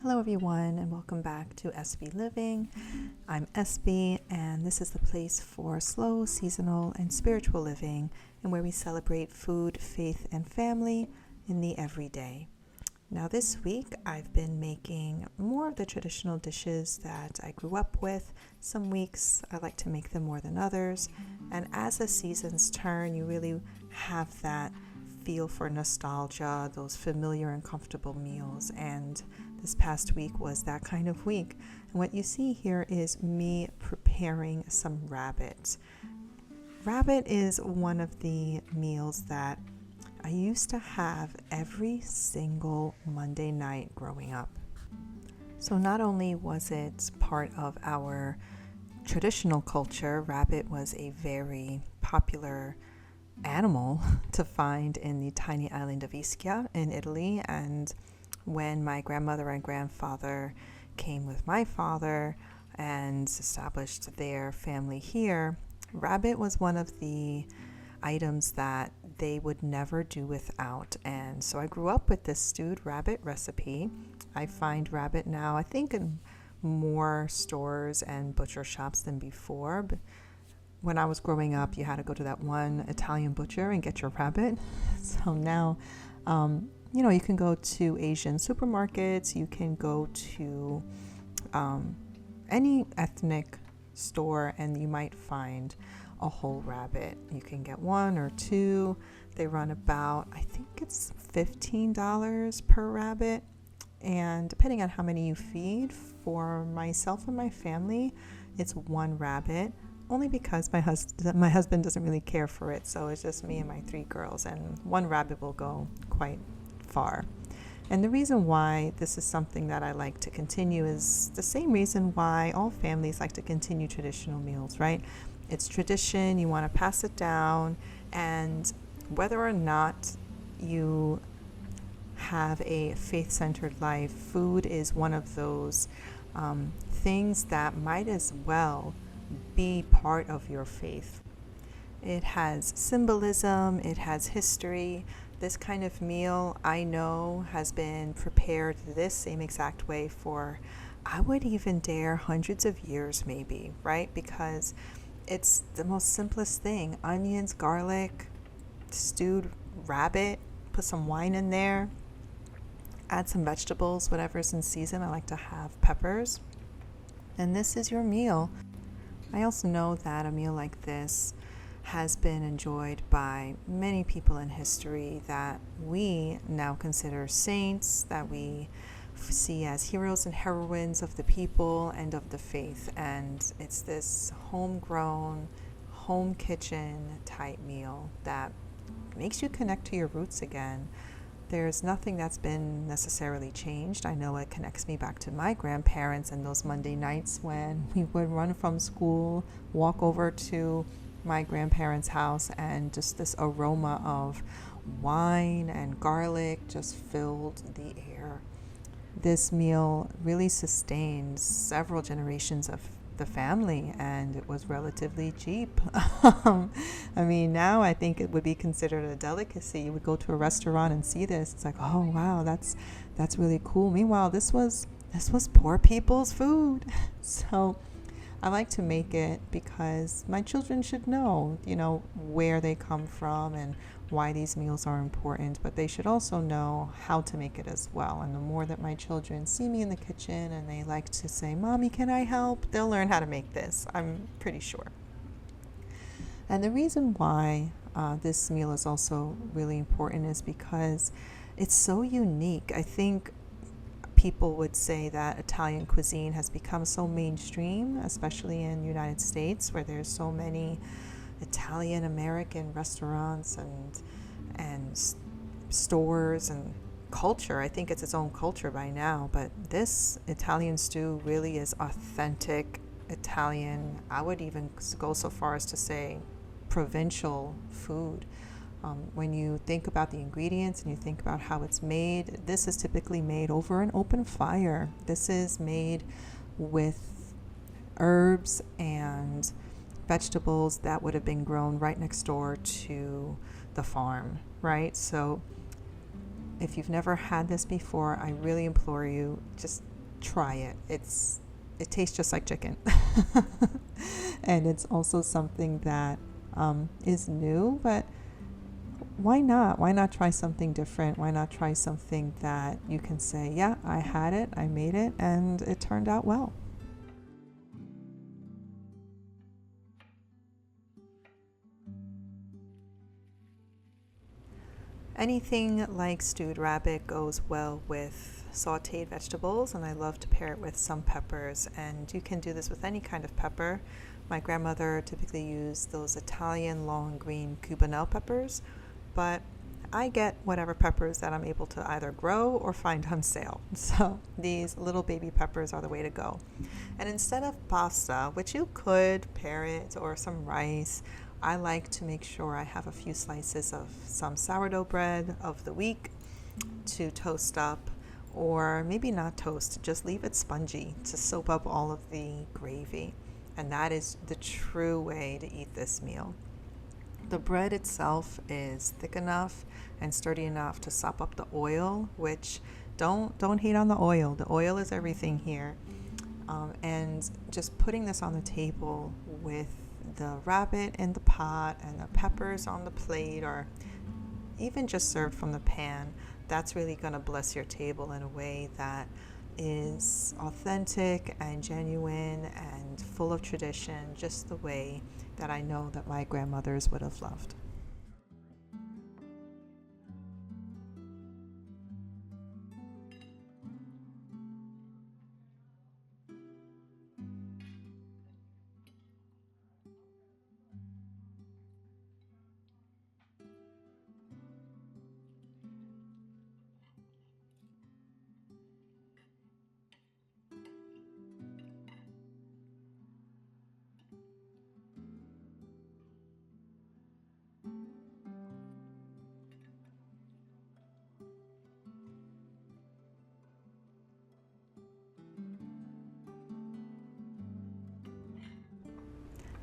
Hello everyone and welcome back to SB Living. I'm SB and this is the place for slow, seasonal, and spiritual living and where we celebrate food, faith, and family in the everyday. Now this week I've been making more of the traditional dishes that I grew up with. Some weeks I like to make them more than others, and as the seasons turn you really have that feel for nostalgia, those familiar and comfortable meals, and this past week was that kind of week. And what you see here is me preparing some rabbit. Rabbit is one of the meals that I used to have every single Monday night growing up. So not only was it part of our traditional culture, rabbit was a very popular animal to find in the tiny island of Ischia in Italy, and when my grandmother and grandfather came with my father and established their family here, rabbit was one of the items that they would never do without. And so I grew up with this stewed rabbit recipe. I find rabbit now, I think, in more stores and butcher shops than before. But when I was growing up, you had to go to that one Italian butcher and get your rabbit. So now, you can go to Asian supermarkets, you can go to any ethnic store, and you might find a whole rabbit. You can get one or two. They run about, I think it's $15 per rabbit. And depending on how many you feed, for myself and my family, it's one rabbit. Only because my husband doesn't really care for it, so it's just me and my 3 girls, and one rabbit will go quite far. And the reason why this is something that I like to continue is the same reason why all families like to continue traditional meals, right? It's tradition, you want to pass it down, and whether or not you have a faith-centered life, food is one of those things that might as well be part of your faith. It has symbolism, it has history. This kind of meal, I know, has been prepared this same exact way for, I would even dare, hundreds of years maybe, right? Because it's the most simplest thing. Onions, garlic, stewed rabbit, put some wine in there, add some vegetables, whatever's in season. I like to have peppers. And this is your meal. I also know that a meal like this has been enjoyed by many people in history that we now consider saints, that we see as heroes and heroines of the people and of the faith. And it's this homegrown, home kitchen type meal that makes you connect to your roots again. There's nothing that's been necessarily changed. I know it connects me back to my grandparents and those Monday nights when we would run from school, walk over to my grandparents' house, and just this aroma of wine and garlic just filled the air. This meal really sustained several generations of the family, and it was relatively cheap. Now I think it would be considered a delicacy. You would go to a restaurant and see this. It's like, oh wow, that's really cool. Meanwhile, this was poor people's food. So I like to make it because my children should know, where they come from and why these meals are important, but they should also know how to make it as well. And the more that my children see me in the kitchen and they like to say, "Mommy, can I help?" they'll learn how to make this, I'm pretty sure. And the reason why this meal is also really important is because it's so unique. I think people would say that Italian cuisine has become so mainstream, especially in the United States, where there's so many Italian American restaurants and stores and culture. I think it's its own culture by now, but this Italian stew really is authentic Italian. I would even go so far as to say provincial food. When you think about the ingredients and you think about how it's made, this is typically made over an open fire. This is made with herbs and vegetables that would have been grown right next door to the farm, right? So if you've never had this before, I really implore you, just try it. It tastes just like chicken. And it's also something that is new, but why not? Why not try something different? Why not try something that you can say, yeah, I had it, I made it, and it turned out well. Anything like stewed rabbit goes well with sauteed vegetables, and I love to pair it with some peppers. And you can do this with any kind of pepper. My grandmother typically used those Italian long green Cubanelle peppers, but I get whatever peppers that I'm able to either grow or find on sale. So these little baby peppers are the way to go. And instead of pasta, which you could pair it or some rice, I like to make sure I have a few slices of some sourdough bread of the week to toast up, or maybe not toast, just leave it spongy to soak up all of the gravy. And that is the true way to eat this meal. The bread itself is thick enough and sturdy enough to sop up the oil, which don't hate on the oil. The oil is everything here. And just putting this on the table with the rabbit in the pot and the peppers on the plate, or even just served from the pan, that's really going to bless your table in a way that is authentic and genuine and full of tradition, just the way that I know that my grandmothers would have loved.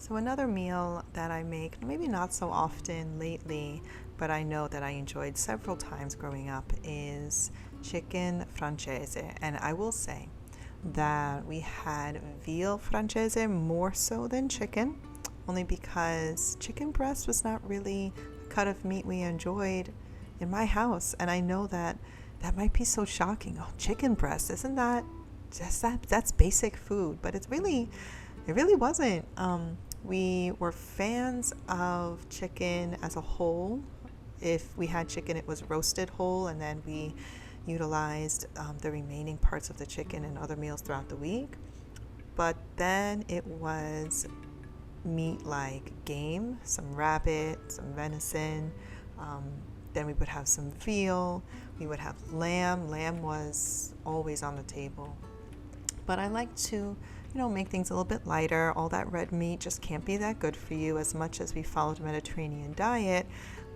So another meal that I make, maybe not so often lately, but I know that I enjoyed several times growing up, is chicken Francese. And I will say that we had veal Francese more so than chicken, only because chicken breast was not really a cut of meat we enjoyed in my house. And I know that that might be so shocking. Oh, chicken breast, isn't that just that's basic food? But it really wasn't. We were fans of chicken as a whole. If we had chicken, it was roasted whole, and then we utilized the remaining parts of the chicken in other meals throughout the week. But then it was meat like game, some rabbit, some venison. Then we would have some veal. We would have lamb. Lamb was always on the table. But I like to make things a little bit lighter. All that red meat just can't be that good for you. As much as we followed a Mediterranean diet,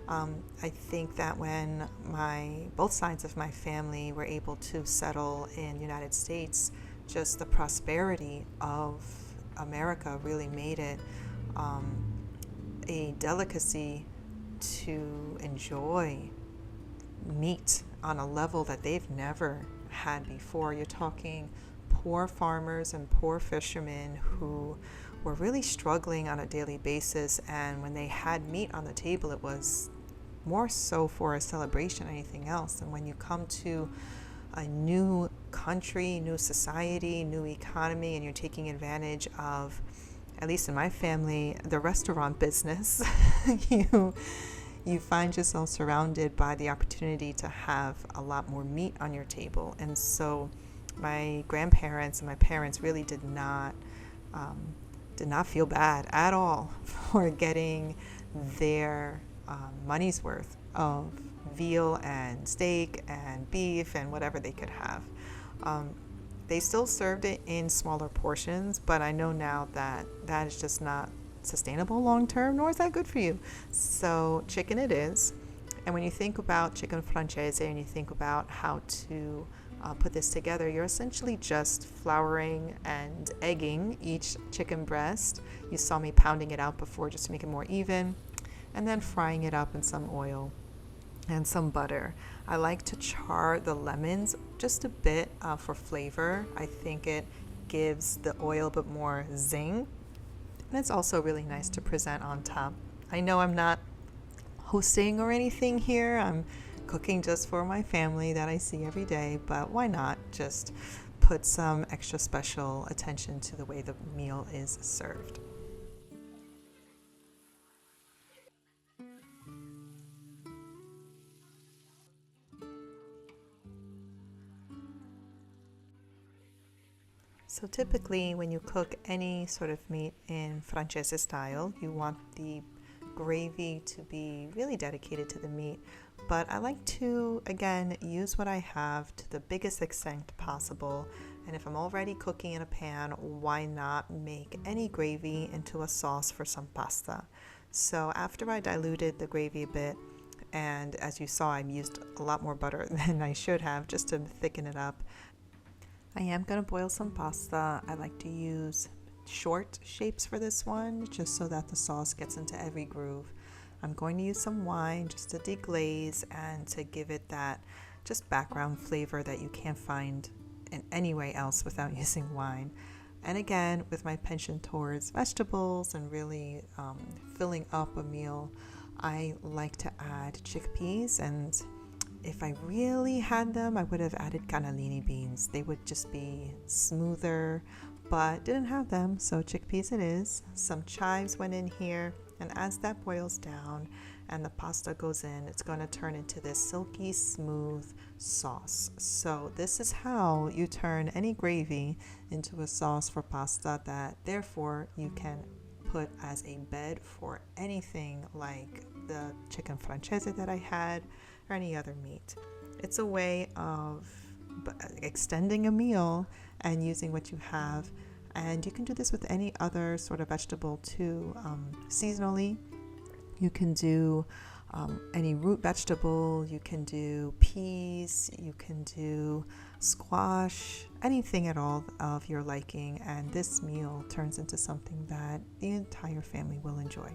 I think that when both sides of my family were able to settle in the United States, just the prosperity of America really made it a delicacy to enjoy meat on a level that they've never had before. You're talking poor farmers and poor fishermen who were really struggling on a daily basis, and when they had meat on the table, it was more so for a celebration than anything else. And when you come to a new country, new society, new economy, and you're taking advantage of, at least in my family, the restaurant business, you find yourself surrounded by the opportunity to have a lot more meat on your table. And so my grandparents and my parents really did not feel bad at all for getting their money's worth of veal and steak and beef and whatever they could have. They still served it in smaller portions, but I know now that that is just not sustainable long term, nor is that good for you. So chicken it is. And when you think about chicken Francese and you think about how to put this together, you're essentially just flouring and egging each chicken breast. You saw me pounding it out before just to make it more even, and then frying it up in some oil and some butter. I like to char the lemons just a bit for flavor. I think it gives the oil a bit more zing. And it's also really nice to present on top. I know I'm not hosting or anything here. I'm cooking just for my family that I see every day, but why not just put some extra special attention to the way the meal is served. So typically when you cook any sort of meat in Francese style, you want the gravy to be really dedicated to the meat. But I like to, again, use what I have to the biggest extent possible. And if I'm already cooking in a pan, why not make any gravy into a sauce for some pasta? So after I diluted the gravy a bit, and as you saw, I used a lot more butter than I should have just to thicken it up. I am going to boil some pasta. I like to use short shapes for this one, just so that the sauce gets into every groove. I'm going to use some wine just to deglaze and to give it that just background flavor that you can't find in any way else without using wine. And again, with my penchant towards vegetables and really filling up a meal, I like to add chickpeas, and if I really had them, I would have added cannellini beans. They would just be smoother, but didn't have them, so chickpeas it is. Some chives went in here, and as that boils down and the pasta goes in, it's going to turn into this silky smooth sauce. So this is how you turn any gravy into a sauce for pasta that therefore you can put as a bed for anything like the chicken francese that I had or any other meat. It's a way of extending a meal and using what you have. And you can do this with any other sort of vegetable too. Seasonally, you can do any root vegetable, you can do peas, you can do squash, anything at all of your liking. And this meal turns into something that the entire family will enjoy.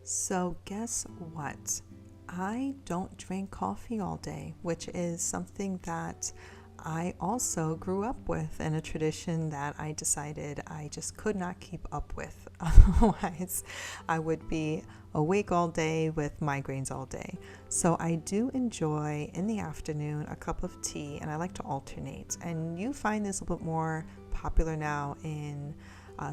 So guess what? I don't drink coffee all day, which is something that I also grew up with, and a tradition that I decided I just could not keep up with. Otherwise, I would be awake all day with migraines all day. So I do enjoy in the afternoon a cup of tea, and I like to alternate. And you find this a bit more popular now in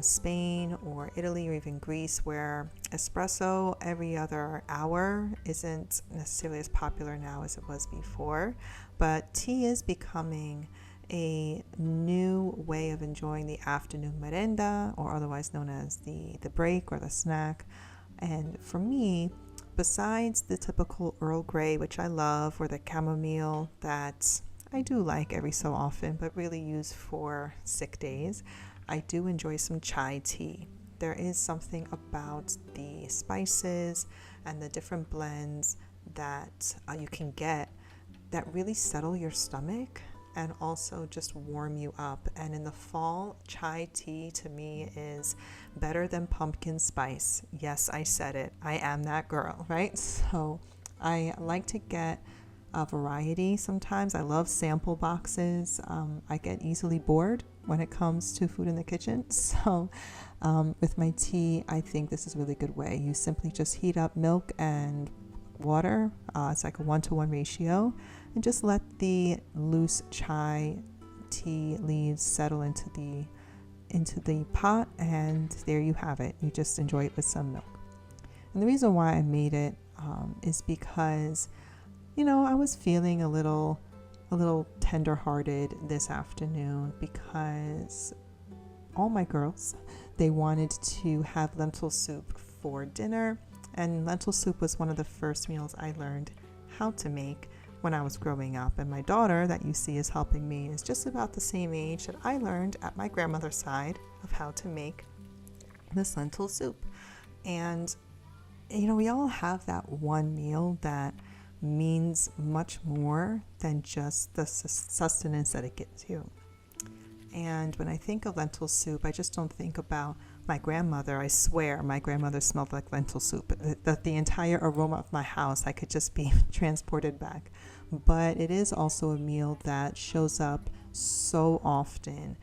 Spain or Italy or even Greece, where espresso every other hour isn't necessarily as popular now as it was before, but tea is becoming a new way of enjoying the afternoon merenda, or otherwise known as the break or the snack. And for me, besides the typical Earl Grey, which I love, or the chamomile that I do like every so often but really use for sick days, I do enjoy some chai tea. There is something about the spices and the different blends that you can get that really settle your stomach and also just warm you up. And in the fall, chai tea to me is better than pumpkin spice. Yes, I said it. I am that girl, right? So I like to get a variety sometimes. I love sample boxes. I get easily bored when it comes to food in the kitchen. So with my tea, I think this is a really good way. You simply just heat up milk and water. It's like a 1-to-1 ratio, and just let the loose chai tea leaves settle into the pot, and there you have it. You just enjoy it with some milk. And the reason why I made it is because, I was feeling a little tender-hearted this afternoon, because all my girls, they wanted to have lentil soup for dinner, and lentil soup was one of the first meals I learned how to make when I was growing up. And my daughter that you see is helping me is just about the same age that I learned at my grandmother's side of how to make this lentil soup. And we all have that one meal that means much more than just the sustenance that it gives you. And when I think of lentil soup, I just don't think about my grandmother. I swear my grandmother smelled like lentil soup. The entire aroma of my house, I could just be transported back. But it is also a meal that shows up so often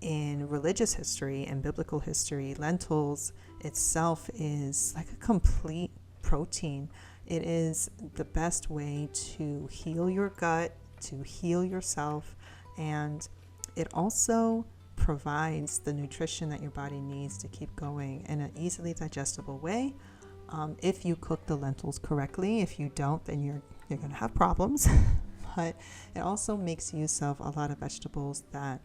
in religious history and biblical history. Lentils itself is like a complete protein. It is the best way to heal your gut, to heal yourself, and it also provides the nutrition that your body needs to keep going in an easily digestible way. If you cook the lentils correctly. If you don't, then you're going to have problems. But it also makes use of a lot of vegetables that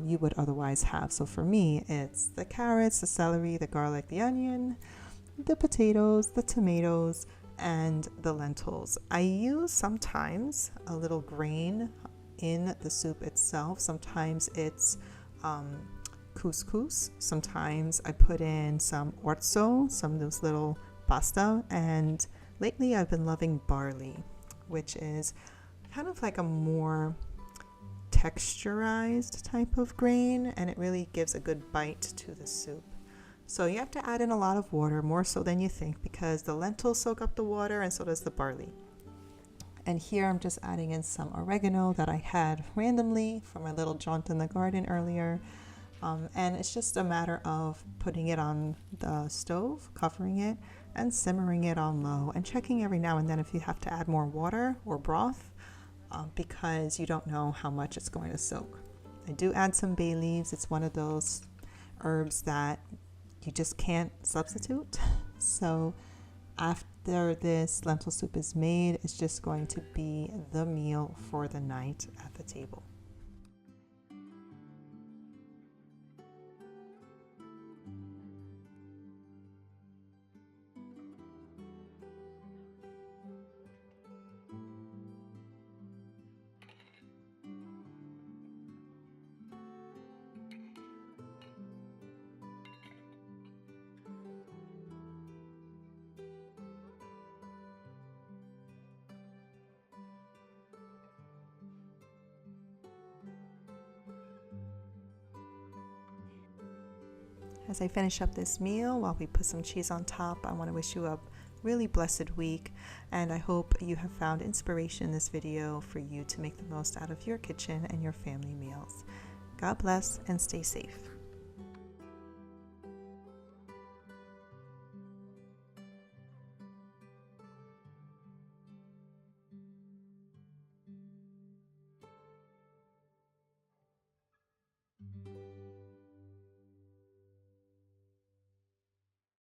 you would otherwise have. So for me, it's the carrots, the celery, the garlic, the onion, the potatoes, the tomatoes, and the lentils. I use sometimes a little grain in the soup itself. Sometimes it's couscous. Sometimes I put in some orzo, some of those little pasta. And lately I've been loving barley, which is kind of like a more texturized type of grain, and it really gives a good bite to the soup. So you have to add in a lot of water, more so than you think, because the lentils soak up the water and so does the barley. And here I'm just adding in some oregano that I had randomly from my little jaunt in the garden earlier. And it's just a matter of putting it on the stove, covering it, and simmering it on low, and checking every now and then if you have to add more water or broth, because you don't know how much it's going to soak. I do add some bay leaves. It's one of those herbs that you just can't substitute. So after this lentil soup is made, it's just going to be the meal for the night at the table. As I finish up this meal, while we put some cheese on top, I want to wish you a really blessed week, and I hope you have found inspiration in this video for you to make the most out of your kitchen and your family meals. God bless and stay safe.